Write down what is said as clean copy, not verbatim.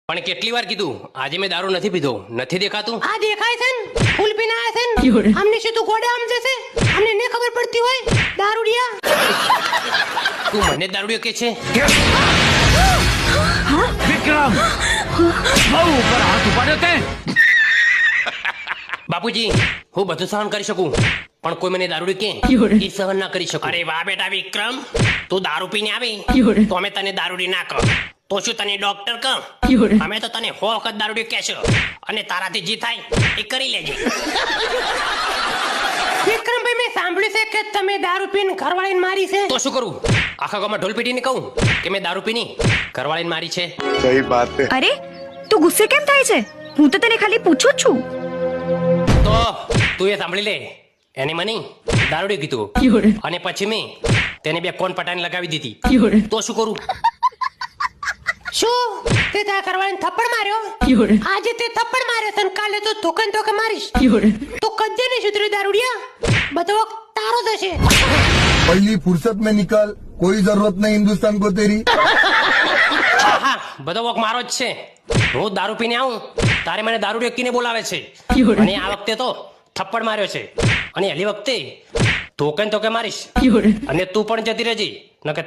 પણ કેટલી વાર કીધું આજે મેં દારૂ નથી પીધો, નથી દેખાતું? આ દેખાય છે ને, ફૂલ પીને આયા છે ને, અમને શું તું ગોડા આમ જશે? અમને ને ખબર પડતી હોય દારૂડિયા. તું મને દારૂડિયો કે છે? વિક્રમ બહુ ઉપર હાથ ઉપાડ્યો તે. બાપુજી, હું બધું સહન કરી શકું, પણ કોઈ મને દારૂડિયો કે એ સહન ના કરી શકું. અરે વાહ બેટા વિક્રમ, તું દારૂ પીને આવી તો અમે તને દારૂડી ના કહો, તો શું તને ડોક્ટર કહો? અમે તો તને 100 વખત દારૂડિયો કહેશો અને તારાથી જે થાય એ કરી લેજે. વિક્રમભાઈ, મેં સાંભળ્યું છે કે તમે દારૂ પીને ઘરવાળીને મારી છે. તો શું કરું? આખા ગામમાં ઢોલ પીટીને કહું કે મેં દારૂ પીની ઘરવાળીને મારી છે? सही बात है। અરે તું ગુસ્સે કેમ થાય છે? હું તો તને ખાલી પૂછું જ છું. તો તું એ સાંભળી લે, એને મને દારૂડિયો કીધું અને પછી મેં તેને બે કોણ પટાઈને લગાવી દીધી. તો શું કરું? શું તે તારા ઘરવાળીને થપ્પડ માર્યો? આજે તે થપ્પડ માર્યો છે ને કાલે તો ધોકે ધોકે મારીશ. તો કજે નહીં સુધર્યું દારૂડિયા, બધો વખત તારો જ હશે. पहली फुर्सत में निकल, कोई जरूरत नहीं हिंदुस्तान को तेरी। હા, બધો વોક મારો જ છે. રોજ દારૂ પીને આવું તારે મને દારૂડિયો કીને બોલાવે છે, અને આ વખતે તો થપ્પડ માર્યો છે અને એલી વખતે ધોકે ને ધોકે મારીશ અને તું પણ જતી રહેજે, નકર